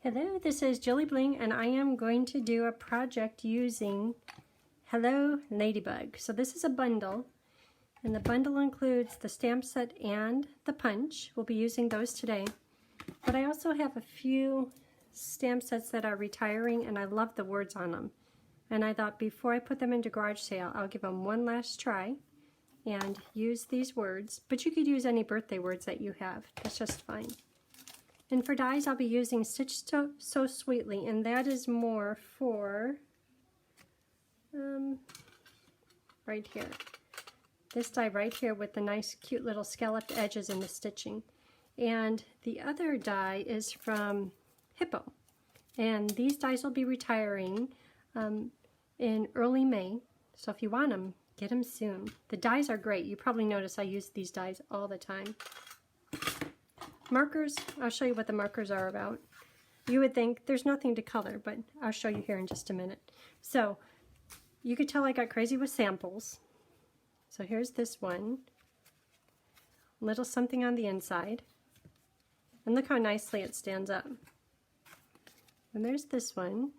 Hello, this is JilliBling, and I am going to do a project using Hello Ladybug. So this is a bundle, and the bundle includes the stamp set and the punch. We'll be using those today. But I also have a few stamp sets that are retiring, and I love the words on them. And I thought before I put them into garage sale, I'll give them one last try and use these words. But you could use any birthday words that you have. That's just fine. And for dies, I'll be using Stitch So Sweetly, and that is more for, right here. This die right here with the nice cute little scalloped edges in the stitching. And the other die is from Hippo. And these dies will be retiring in early May. So if you want them, get them soon. The dies are great. You probably notice I use these dies all the time. Markers, I'll show you what the markers are about. You would think there's nothing to color, but I'll show you here in just a minute. So you could tell I got crazy with samples. So here's this one. Little something on the inside. And look how nicely it stands up. And there's this one.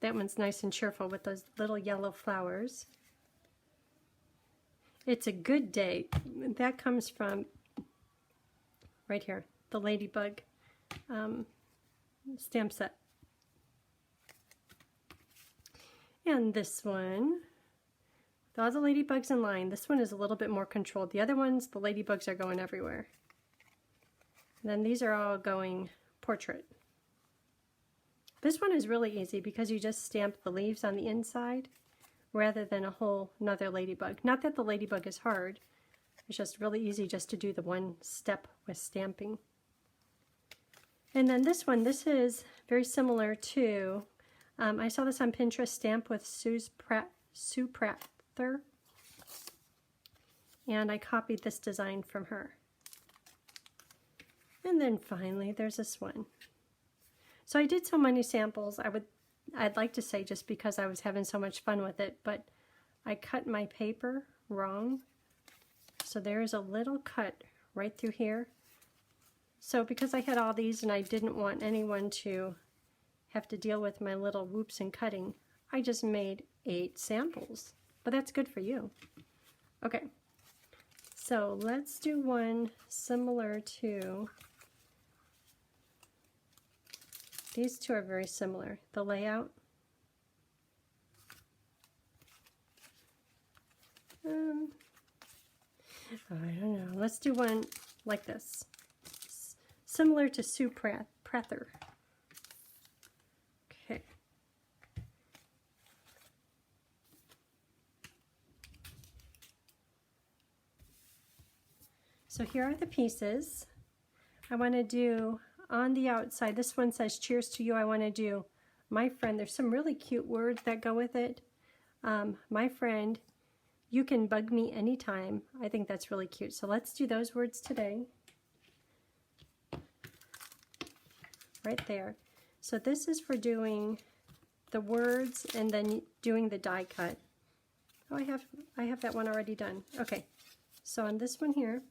That one's nice and cheerful with those little yellow flowers. It's a good day. That comes from right here, the Ladybug stamp set. And this one, with all the ladybugs in line, this one is a little bit more controlled. The other ones, the ladybugs are going everywhere. And then these are all going portrait. This one is really easy because you just stamp the leaves on the inside rather than a whole another ladybug. Not that the ladybug is hard, it's just really easy just to do the one step with stamping. And then this one, this is very similar to, I saw this on Pinterest, Stamp with Sue Prather, and I copied this design from her. And then finally there's this one. So I did so many samples, I'd like to say just because I was having so much fun with it, but I cut my paper wrong. So there's a little cut right through here. So because I had all these and I didn't want anyone to have to deal with my little whoops and cutting, I just made 8 samples. But that's good for you. Okay, so let's do one similar to, these two are very similar. The layout. I don't know. Let's do one like this. Similar to Sue Prather. Okay. So here are the pieces. I want to do on the outside, this one says cheers to you. I want to do my friend. There's some really cute words that go with it. My friend, you can bug me anytime. I think that's really cute. So let's do those words today. Right there. So this is for doing the words and then doing the die cut. Oh, I have that one already done. Okay. So on this one here,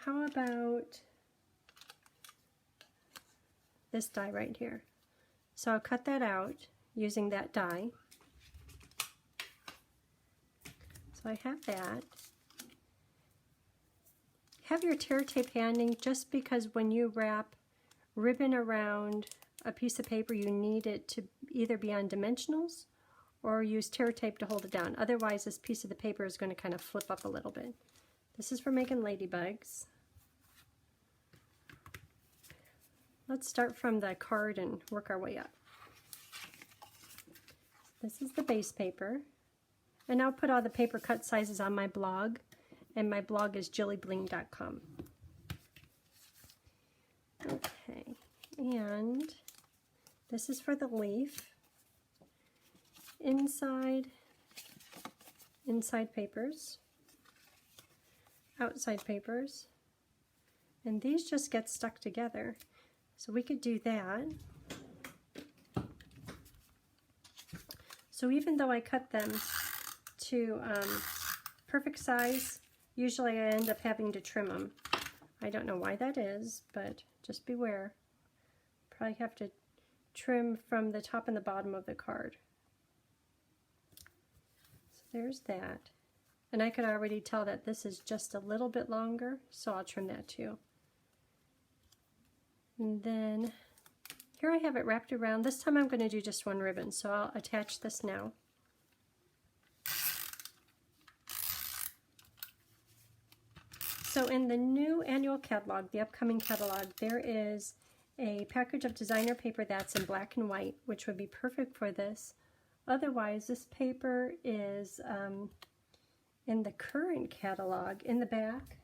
how about this die right here? So I'll cut that out using that die. So I have that. Have your tear tape handy just because when you wrap ribbon around a piece of paper, you need it to either be on dimensionals or use tear tape to hold it down. Otherwise, this piece of the paper is going to kind of flip up a little bit. This is for making ladybugs. Let's start from the card and work our way up. This is the base paper. And I'll put all the paper cut sizes on my blog. And my blog is JilliBling.com. Okay, and this is for the leaf. Inside papers. Outside papers, and these just get stuck together. So we could do that. So even though I cut them to perfect size, usually I end up having to trim them. I don't know why that is, but just beware. Probably have to trim from the top and the bottom of the card. So there's that. And I could already tell that this is just a little bit longer, so I'll trim that too. And then here I have it wrapped around. This time I'm going to do just one ribbon, so I'll attach this now. So in the new annual catalog, the upcoming catalog, there is a package of designer paper that's in black and white, which would be perfect for this. Otherwise, this paper is in the current catalog in the back.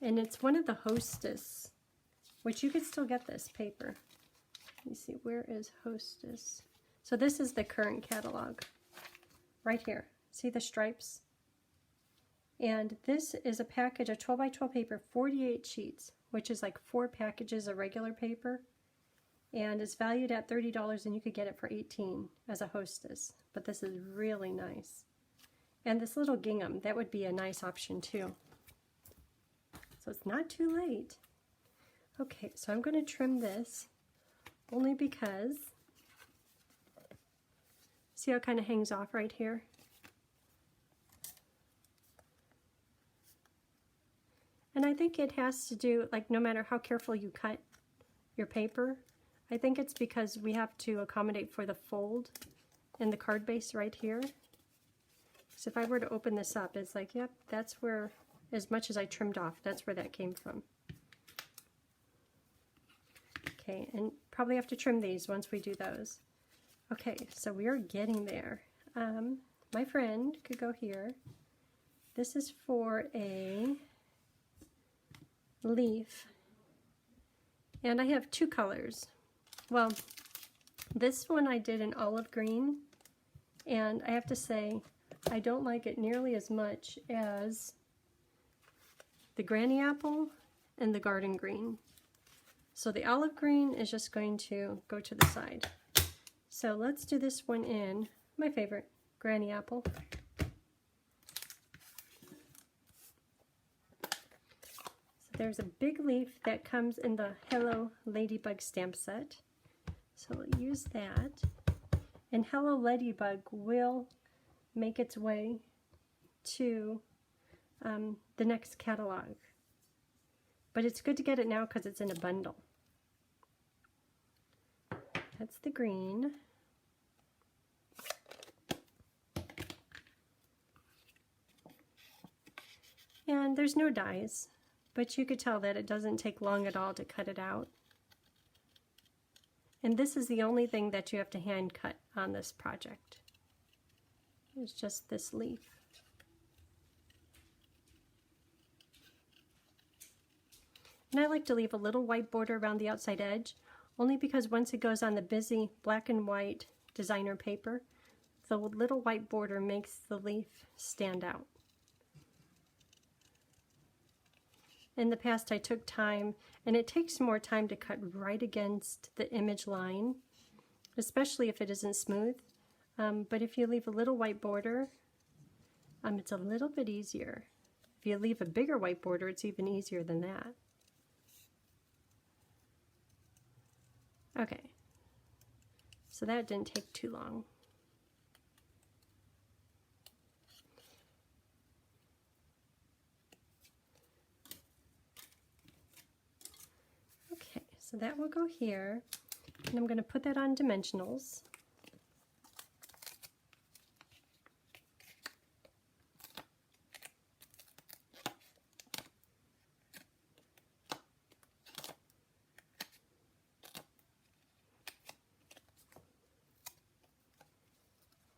And it's one of the Hostess, which you could still get this paper. Let me see, where is Hostess? So this is the current catalog, right here. See the stripes? And this is a package of 12 by 12 paper, 48 sheets, which is like 4 packages of regular paper. And it's valued at $30, and you could get it for $18 as a Hostess. But this is really nice. And this little gingham, that would be a nice option too. So it's not too late. Okay, so I'm going to trim this only because, see how it kind of hangs off right here? And I think it has to do, like, no matter how careful you cut your paper, I think it's because we have to accommodate for the fold in the card base right here. So if I were to open this up, it's like, yep, that's where, as much as I trimmed off, that's where that came from. Okay, and probably have to trim these once we do those. Okay, so we are getting there. My friend could go here. This is for a leaf, and I have 2 colors. Well, this one I did in olive green, and I have to say I don't like it nearly as much as the granny apple and the garden green. So the olive green is just going to go to the side. So let's do this one in my favorite, granny apple. So there's a big leaf that comes in the Hello Ladybug stamp set. So we'll use that. And Hello Ladybug will make its way to the next catalog. But it's good to get it now because it's in a bundle. That's the green. And there's no dies, but you could tell that it doesn't take long at all to cut it out. And this is the only thing that you have to hand cut on this project. It's just this leaf. And I like to leave a little white border around the outside edge, only because once it goes on the busy black and white designer paper, the little white border makes the leaf stand out. In the past I took time, and it takes more time to cut right against the image line, especially if it isn't smooth. But if you leave a little white border, it's a little bit easier. If you leave a bigger white border, it's even easier than that. Okay, so that didn't take too long. Okay, so that will go here, and I'm going to put that on dimensionals.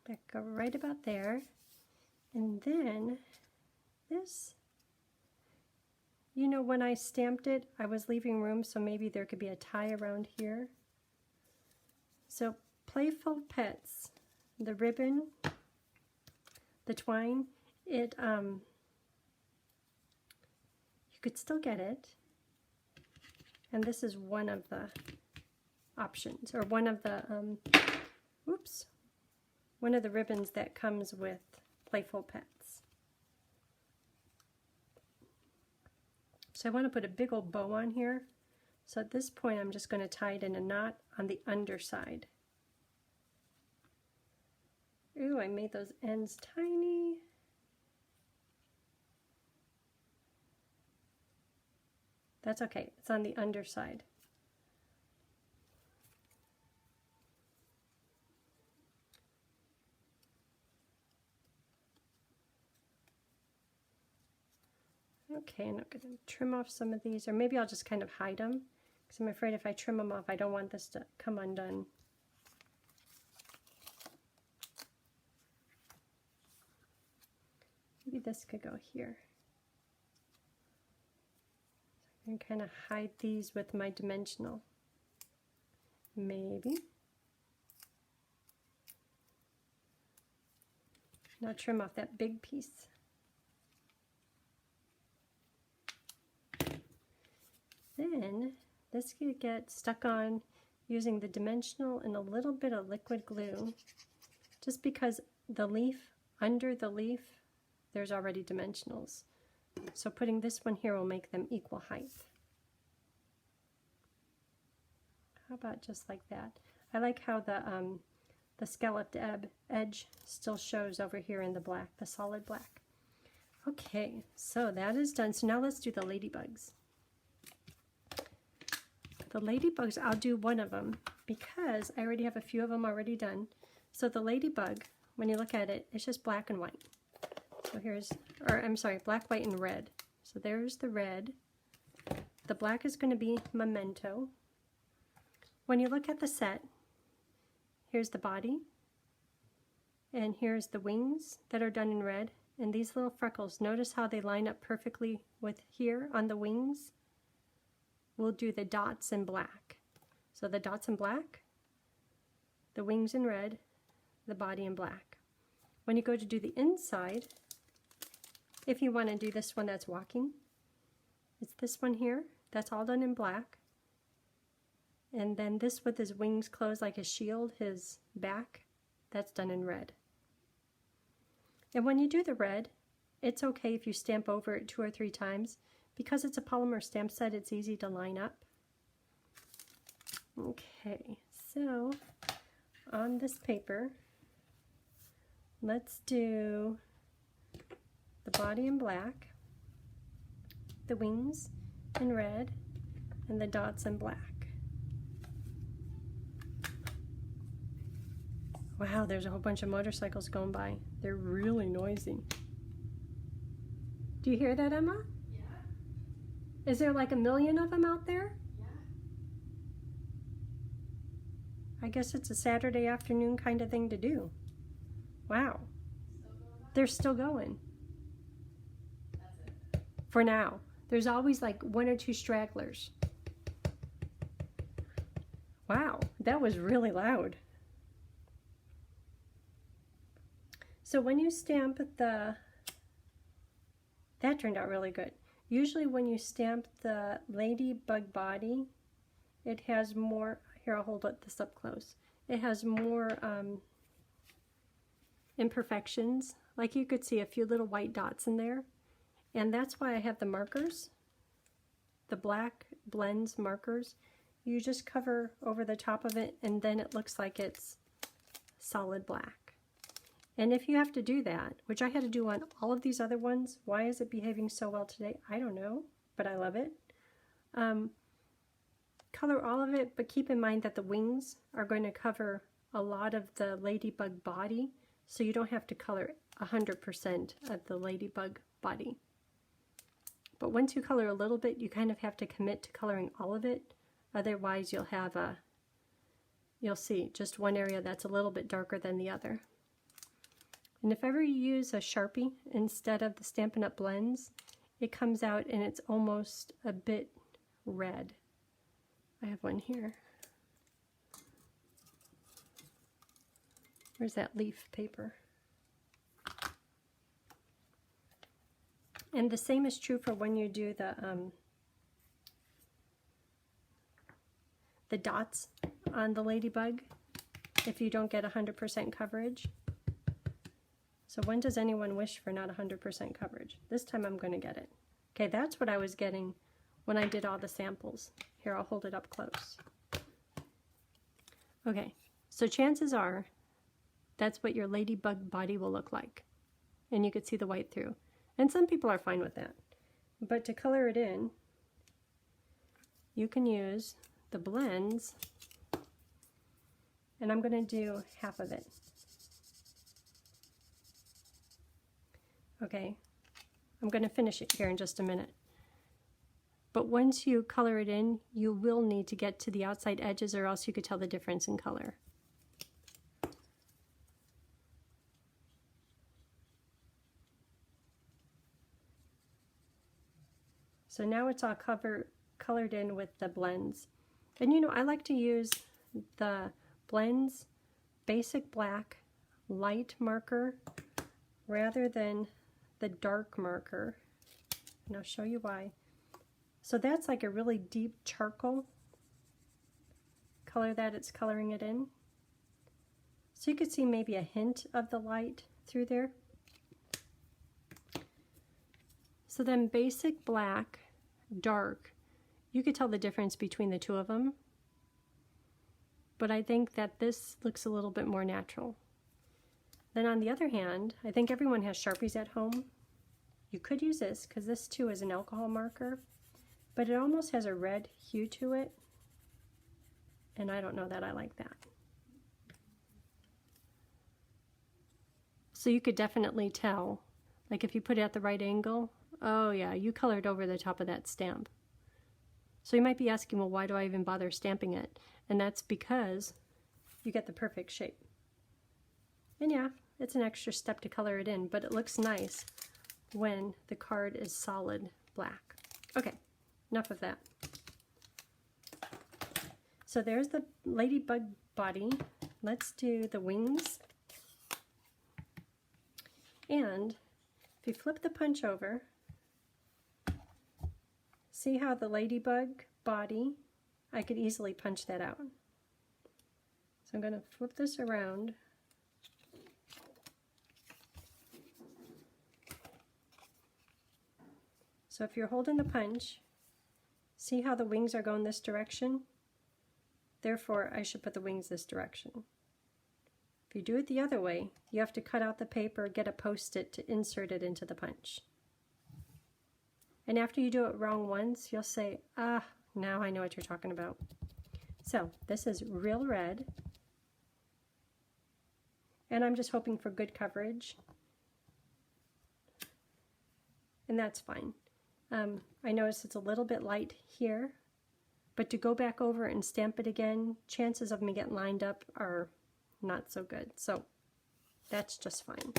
That go right about there. And then this, you know, when I stamped it, I was leaving room, so maybe there could be a tie around here. So Playful Pets, the ribbon, the twine, it, you could still get it. And this is one of the options, or one of the, one of the ribbons that comes with Playful Pets. So I want to put a big old bow on here. So at this point I'm just going to tie it in a knot on the underside. Ooh, I made those ends tiny. That's okay, it's on the underside. Okay, and I'm going to trim off some of these, or maybe I'll just kind of hide them, because I'm afraid if I trim them off, I don't want this to come undone. Maybe this could go here. So I can kind of hide these with my dimensional. Maybe. Now trim off that big piece. Then this could get stuck on using the dimensional and a little bit of liquid glue, just because the leaf, under the leaf, there's already dimensionals. So putting this one here will make them equal height. How about just like that? I like how the scalloped edge still shows over here in the black, the solid black. Okay, so that is done. So now let's do the ladybugs. The ladybugs, I'll do one of them because I already have a few of them already done. So the ladybug, when you look at it, it's just black and white. So here's, or I'm sorry, black, white, and red. So there's the red. The black is going to be Memento. When you look at the set, here's the body, and here's the wings that are done in red, and these little freckles, notice how they line up perfectly with here on the wings. We'll do the dots in black. So the dots in black, the wings in red, the body in black. When you go to do the inside, if you want to do this one that's walking, it's this one here, that's all done in black. And then this with his wings closed like a shield, his back, that's done in red. And when you do the red, it's okay if you stamp over it 2 or 3 times. Because it's a polymer stamp set, it's easy to line up. Okay, so on this paper, let's do the body in black, the wings in red, and the dots in black. Wow, there's a whole bunch of motorcycles going by. They're really noisy. Do you hear that, Emma? Yeah. Is there like a million of them out there? Yeah. I guess it's a Saturday afternoon kind of thing to do. Wow. They're still going. That's it. For now. There's always like 1 or 2 stragglers. Wow, that was really loud. So when you stamp that turned out really good. Usually when you stamp the ladybug body, it has more, here I'll hold this up close. It has more imperfections. Like you could see a few little white dots in there. And that's why I have the markers, the black blends markers. You just cover over the top of it and then it looks like it's solid black. And if you have to do that, which I had to do on all of these other ones, why is it behaving so well today? I don't know, but I love it. Color all of it, but keep in mind that the wings are going to cover a lot of the ladybug body, so you don't have to color 100% of the ladybug body. But once you color a little bit, you kind of have to commit to coloring all of it. Otherwise, you'll have you'll see just one area that's a little bit darker than the other. And if ever you use a Sharpie instead of the Stampin' Up! Blends, it comes out and it's almost a bit red. I have one here. Where's that leaf paper? And the same is true for when you do the dots on the ladybug, if you don't get 100% coverage. So when does anyone wish for not 100% coverage? This time I'm going to get it. Okay, that's what I was getting when I did all the samples. Here, I'll hold it up close. Okay, so chances are that's what your ladybug body will look like. And you could see the white through. And some people are fine with that. But to color it in, you can use the blends, and I'm going to do half of it. Okay, I'm going to finish it here in just a minute. But once you color it in, you will need to get to the outside edges, or else you could tell the difference in color. So now it's all colored in with the blends. And you know, I like to use the blends basic black light marker rather than the dark marker. And I'll show you why. So that's like a really deep charcoal color that it's coloring it in. So you could see maybe a hint of the light through there. So then basic black, dark, you could tell the difference between the two of them. But I think that this looks a little bit more natural. Then on the other hand, I think everyone has Sharpies at home. You could use this because this too is an alcohol marker, but it almost has a red hue to it. And I don't know that I like that. So you could definitely tell, like if you put it at the right angle, oh yeah, you colored over the top of that stamp. So you might be asking, well, why do I even bother stamping it? And that's because you get the perfect shape. And yeah, it's an extra step to color it in, but it looks nice when the card is solid black. Okay, enough of that. So there's the ladybug body. Let's do the wings. And if you flip the punch over, see how the ladybug body, I could easily punch that out. So I'm going to flip this around. So if you're holding the punch, see how the wings are going this direction? Therefore, I should put the wings this direction. If you do it the other way, you have to cut out the paper, get a Post-it to insert it into the punch. And after you do it wrong once, you'll say, ah, now I know what you're talking about. So this is real red. And I'm just hoping for good coverage. And that's fine. I notice it's a little bit light here, but to go back over and stamp it again, chances of me getting lined up are not so good. So that's just fine.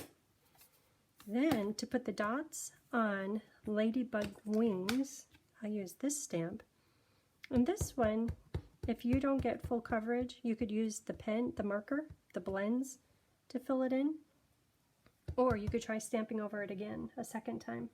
Then to put the dots on ladybug wings, I'll use this stamp. And this one, if you don't get full coverage, you could use the pen, the marker, the blends to fill it in. Or you could try stamping over it again a second time.